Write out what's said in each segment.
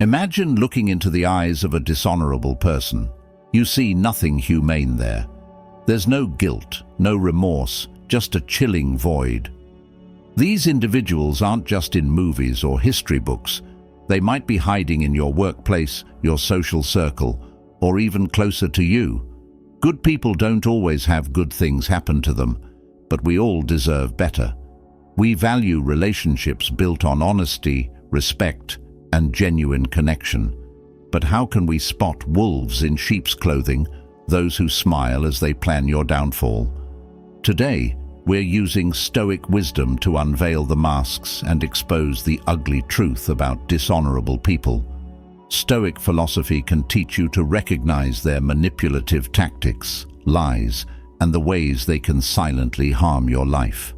Imagine looking into the eyes of a dishonorable person. You see nothing humane there. There's no guilt, no remorse, just a chilling void. These individuals aren't just in movies or history books. They might be hiding in your workplace, your social circle, or even closer to you. Good people don't always have good things happen to them, but we all deserve better. We value relationships built on honesty, respect, and genuine connection. But how can we spot wolves in sheep's clothing, those who smile as they plan your downfall? Today, we're using Stoic wisdom to unveil the masks and expose the ugly truth about dishonorable people. Stoic philosophy can teach you to recognize their manipulative tactics, lies, and the ways they can silently harm your life.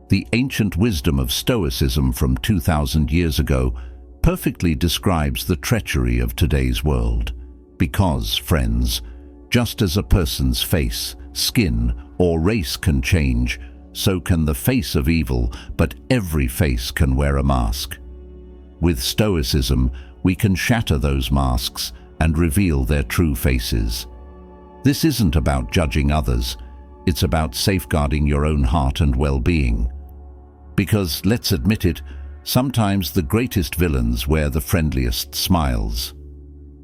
The ancient wisdom of Stoicism from 2,000 years ago perfectly describes the treachery of today's world. Because, friends, just as a person's face, skin, or race can change, so can the face of evil, but every face can wear a mask. With Stoicism, we can shatter those masks and reveal their true faces. This isn't about judging others, it's about safeguarding your own heart and well-being. Because, let's admit it, sometimes the greatest villains wear the friendliest smiles.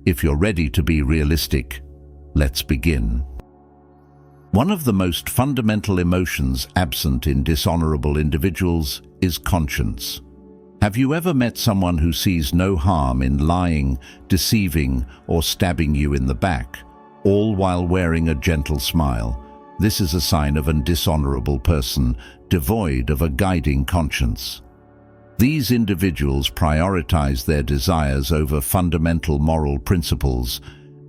If you're ready to be realistic, let's begin. One of the most fundamental emotions absent in dishonorable individuals is conscience. Have you ever met someone who sees no harm in lying, deceiving, or stabbing you in the back, all while wearing a gentle smile? This is a sign of an dishonorable person, devoid of a guiding conscience. These individuals prioritize their desires over fundamental moral principles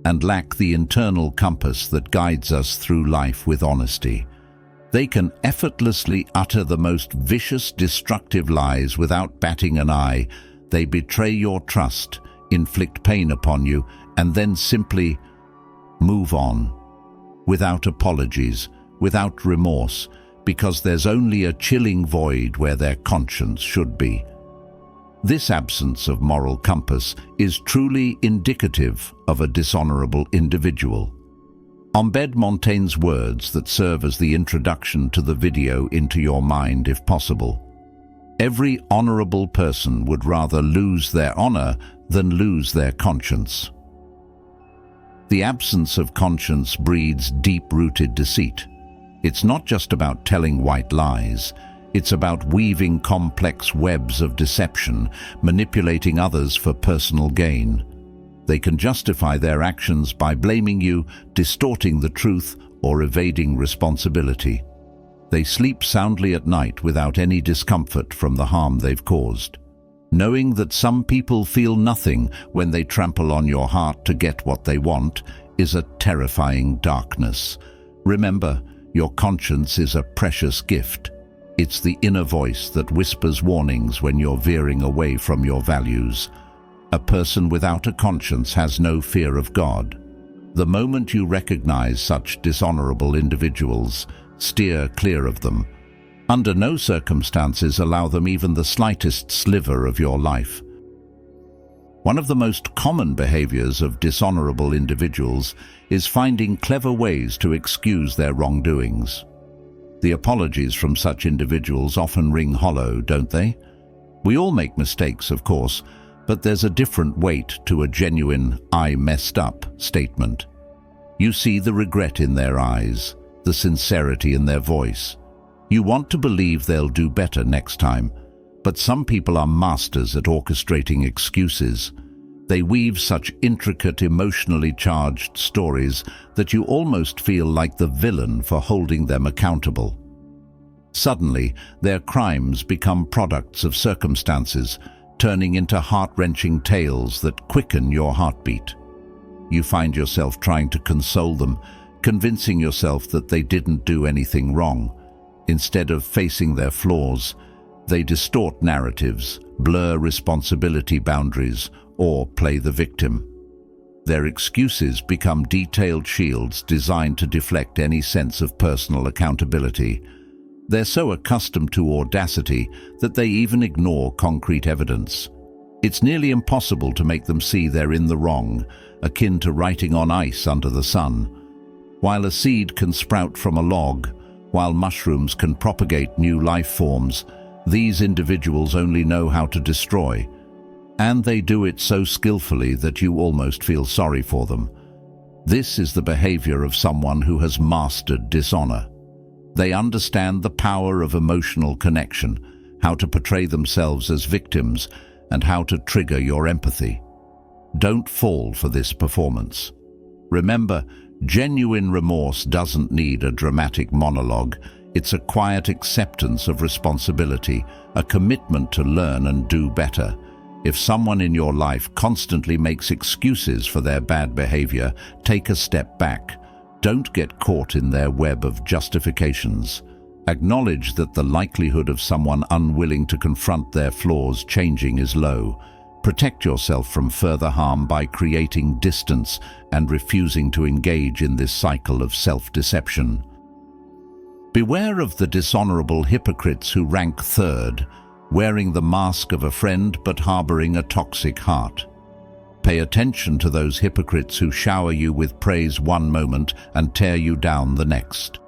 and lack the internal compass that guides us through life with honesty. They can effortlessly utter the most vicious, destructive lies without batting an eye. They betray your trust, inflict pain upon you, and then simply move on. Without apologies, without remorse, because there's only a chilling void where their conscience should be. This absence of moral compass is truly indicative of a dishonorable individual. Embed Montaigne's words that serve as the introduction to the video into your mind if possible. Every honorable person would rather lose their honor than lose their conscience. The absence of conscience breeds deep-rooted deceit. It's not just about telling white lies. It's about weaving complex webs of deception, manipulating others for personal gain. They can justify their actions by blaming you, distorting the truth, or evading responsibility. They sleep soundly at night without any discomfort from the harm they've caused. Knowing that some people feel nothing when they trample on your heart to get what they want is a terrifying darkness. Remember, your conscience is a precious gift. It's the inner voice that whispers warnings when you're veering away from your values. A person without a conscience has no fear of God. The moment you recognize such dishonorable individuals, steer clear of them. Under no circumstances allow them even the slightest sliver of your life. One of the most common behaviors of dishonorable individuals is finding clever ways to excuse their wrongdoings. The apologies from such individuals often ring hollow, don't they? We all make mistakes, of course, but there's a different weight to a genuine "I messed up" statement. You see the regret in their eyes, the sincerity in their voice. You want to believe they'll do better next time, but some people are masters at orchestrating excuses. They weave such intricate, emotionally charged stories that you almost feel like the villain for holding them accountable. Suddenly, their crimes become products of circumstances, turning into heart-wrenching tales that quicken your heartbeat. You find yourself trying to console them, convincing yourself that they didn't do anything wrong. Instead of facing their flaws, they distort narratives, blur responsibility boundaries, or play the victim. Their excuses become detailed shields designed to deflect any sense of personal accountability. They're so accustomed to audacity that they even ignore concrete evidence. It's nearly impossible to make them see they're in the wrong, akin to writing on ice under the sun. While a seed can sprout from a log, while mushrooms can propagate new life forms, these individuals only know how to destroy. And they do it so skillfully that you almost feel sorry for them. This is the behavior of someone who has mastered dishonor. They understand the power of emotional connection, how to portray themselves as victims, and how to trigger your empathy. Don't fall for this performance. Remember, genuine remorse doesn't need a dramatic monologue. It's a quiet acceptance of responsibility, a commitment to learn and do better. If someone in your life constantly makes excuses for their bad behavior, take a step back. Don't get caught in their web of justifications. Acknowledge that the likelihood of someone unwilling to confront their flaws changing is low. Protect yourself from further harm by creating distance and refusing to engage in this cycle of self-deception. Beware of the dishonorable hypocrites who rank third, wearing the mask of a friend but harboring a toxic heart. Pay attention to those hypocrites who shower you with praise one moment and tear you down the next.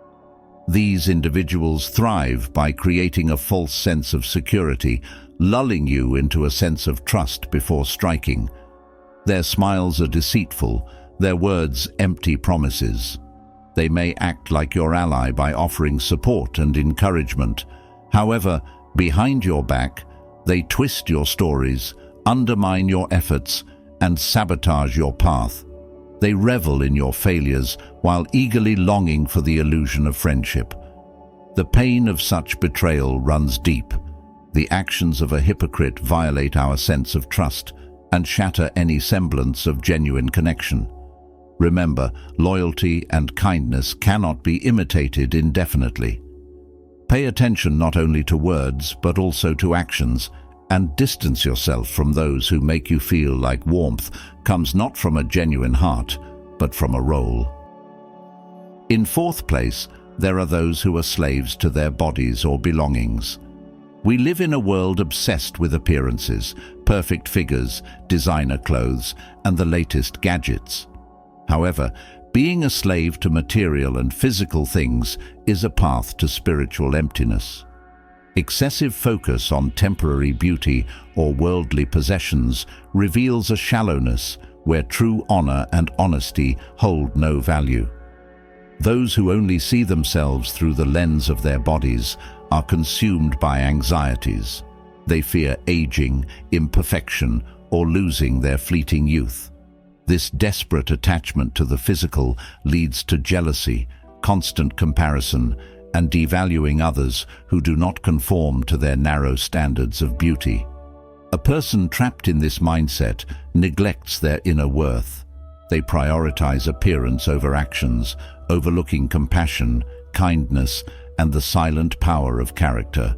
These individuals thrive by creating a false sense of security, lulling you into a sense of trust before striking. Their smiles are deceitful, their words empty promises. They may act like your ally by offering support and encouragement. However, behind your back, they twist your stories, undermine your efforts, and sabotage your path. They revel in your failures while eagerly longing for the illusion of friendship. The pain of such betrayal runs deep. The actions of a hypocrite violate our sense of trust and shatter any semblance of genuine connection. Remember, loyalty and kindness cannot be imitated indefinitely. Pay attention not only to words but also to actions, and distance yourself from those who make you feel like warmth comes not from a genuine heart, but from a role. In fourth place, there are those who are slaves to their bodies or belongings. We live in a world obsessed with appearances, perfect figures, designer clothes, and the latest gadgets. However, being a slave to material and physical things is a path to spiritual emptiness. Excessive focus on temporary beauty or worldly possessions reveals a shallowness where true honor and honesty hold no value. Those who only see themselves through the lens of their bodies are consumed by anxieties. They fear aging, imperfection, or losing their fleeting youth. This desperate attachment to the physical leads to jealousy, constant comparison, and devaluing others who do not conform to their narrow standards of beauty. A person trapped in this mindset neglects their inner worth. They prioritize appearance over actions, overlooking compassion, kindness, and the silent power of character.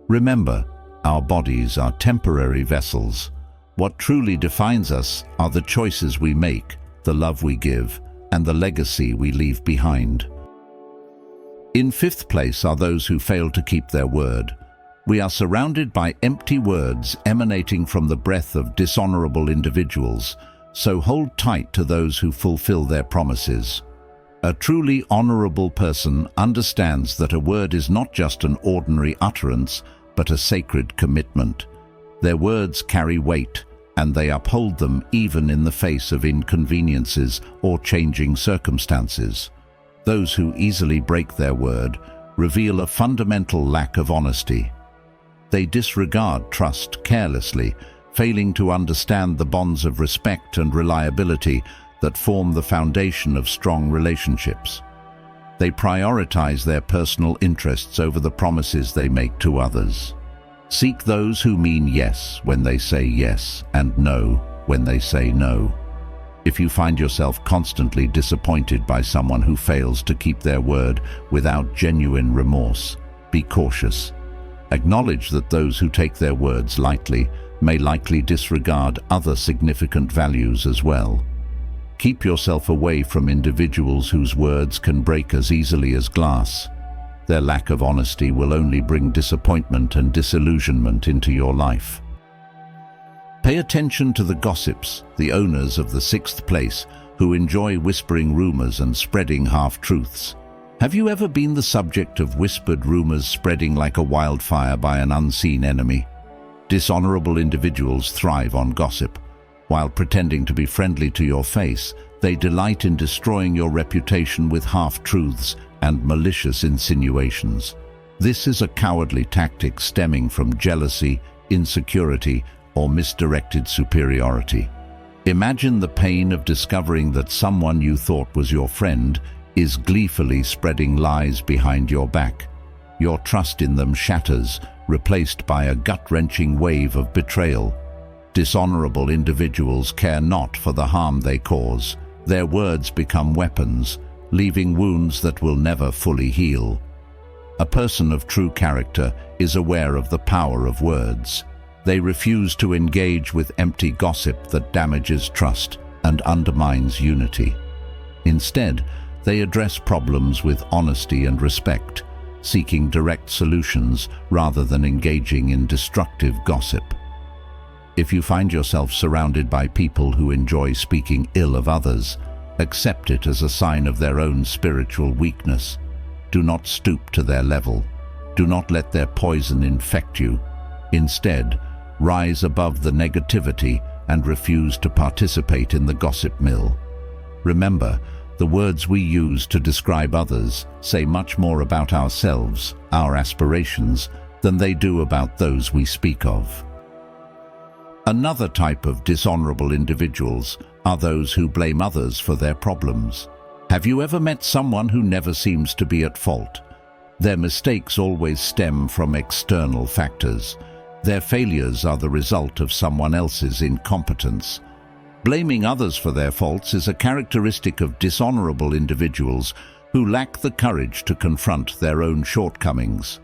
Remember, our bodies are temporary vessels. What truly defines us are the choices we make, the love we give, and the legacy we leave behind. In fifth place are those who fail to keep their word. We are surrounded by empty words emanating from the breath of dishonorable individuals, so hold tight to those who fulfill their promises. A truly honorable person understands that a word is not just an ordinary utterance, but a sacred commitment. Their words carry weight, and they uphold them even in the face of inconveniences or changing circumstances. Those who easily break their word reveal a fundamental lack of honesty. They disregard trust carelessly, failing to understand the bonds of respect and reliability that form the foundation of strong relationships. They prioritize their personal interests over the promises they make to others. Seek those who mean yes when they say yes and no when they say no. If you find yourself constantly disappointed by someone who fails to keep their word without genuine remorse, be cautious. Acknowledge that those who take their words lightly may likely disregard other significant values as well. Keep yourself away from individuals whose words can break as easily as glass. Their lack of honesty will only bring disappointment and disillusionment into your life. Pay attention to the gossips, the owners of the sixth place, who enjoy whispering rumors and spreading half-truths. Have you ever been the subject of whispered rumors spreading like a wildfire by an unseen enemy? Dishonorable individuals thrive on gossip. While pretending to be friendly to your face, they delight in destroying your reputation with half-truths and malicious insinuations. This is a cowardly tactic stemming from jealousy, insecurity, or misdirected superiority. Imagine the pain of discovering that someone you thought was your friend is gleefully spreading lies behind your back. Your trust in them shatters, replaced by a gut-wrenching wave of betrayal. Dishonorable individuals care not for the harm they cause. Their words become weapons, leaving wounds that will never fully heal. A person of true character is aware of the power of words. They refuse to engage with empty gossip that damages trust and undermines unity. Instead, they address problems with honesty and respect, seeking direct solutions rather than engaging in destructive gossip. If you find yourself surrounded by people who enjoy speaking ill of others, accept it as a sign of their own spiritual weakness. Do not stoop to their level. Do not let their poison infect you. Instead, rise above the negativity and refuse to participate in the gossip mill. Remember, the words we use to describe others say much more about ourselves, our aspirations, than they do about those we speak of. Another type of dishonorable individuals are those who blame others for their problems. Have you ever met someone who never seems to be at fault? Their mistakes always stem from external factors. Their failures are the result of someone else's incompetence. Blaming others for their faults is a characteristic of dishonorable individuals who lack the courage to confront their own shortcomings.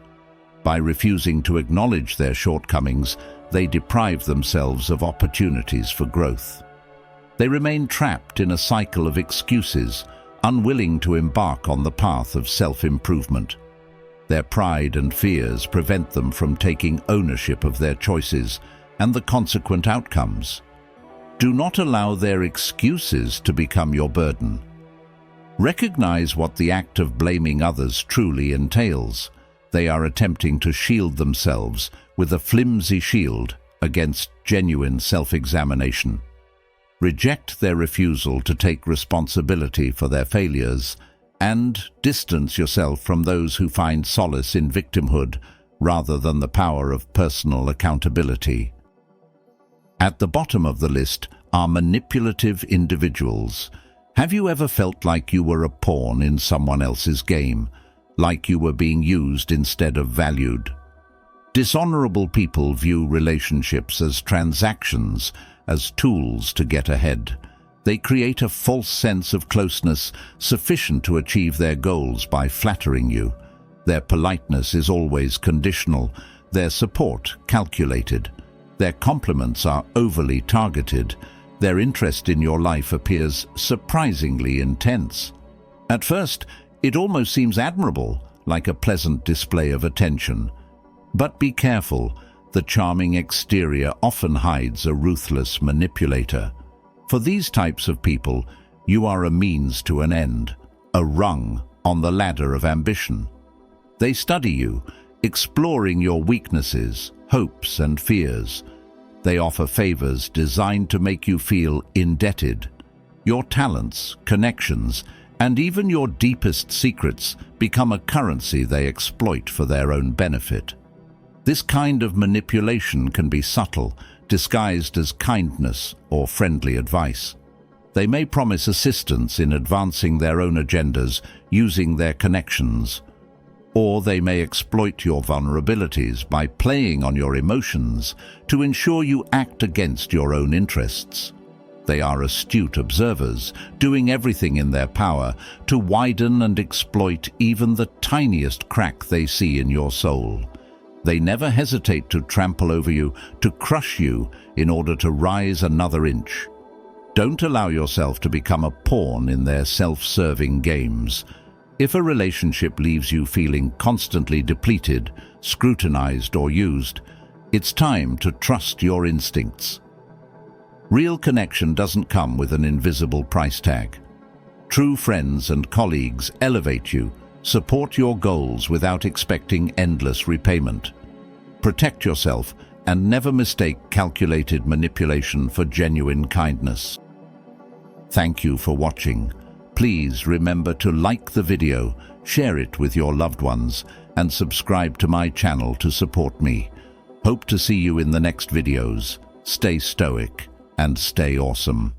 By refusing to acknowledge their shortcomings, they deprive themselves of opportunities for growth. They remain trapped in a cycle of excuses, unwilling to embark on the path of self-improvement. Their pride and fears prevent them from taking ownership of their choices and the consequent outcomes. Do not allow their excuses to become your burden. Recognize what the act of blaming others truly entails. They are attempting to shield themselves with a flimsy shield against genuine self-examination. Reject their refusal to take responsibility for their failures and distance yourself from those who find solace in victimhood rather than the power of personal accountability. At the bottom of the list are manipulative individuals. Have you ever felt like you were a pawn in someone else's game, like you were being used instead of valued? Dishonorable people view relationships as transactions, as tools to get ahead. They create a false sense of closeness sufficient to achieve their goals by flattering you. Their politeness is always conditional, their support calculated. Their compliments are overly targeted. Their interest in your life appears surprisingly intense. At first, it almost seems admirable, like a pleasant display of attention. But be careful, the charming exterior often hides a ruthless manipulator. For these types of people, you are a means to an end, a rung on the ladder of ambition. They study you, exploring your weaknesses, hopes and fears. They offer favors designed to make you feel indebted. Your talents, connections, and even your deepest secrets become a currency they exploit for their own benefit. This kind of manipulation can be subtle, disguised as kindness or friendly advice. They may promise assistance in advancing their own agendas using their connections, or they may exploit your vulnerabilities by playing on your emotions to ensure you act against your own interests. They are astute observers, doing everything in their power to widen and exploit even the tiniest crack they see in your soul. They never hesitate to trample over you, to crush you in order to rise another inch. Don't allow yourself to become a pawn in their self-serving games. If a relationship leaves you feeling constantly depleted, scrutinized or used, it's time to trust your instincts. Real connection doesn't come with an invisible price tag. True friends and colleagues elevate you, support your goals without expecting endless repayment. Protect yourself and never mistake calculated manipulation for genuine kindness. Thank you for watching. Please remember to like the video, share it with your loved ones, and subscribe to my channel to support me. Hope to see you in the next videos. Stay stoic and stay awesome.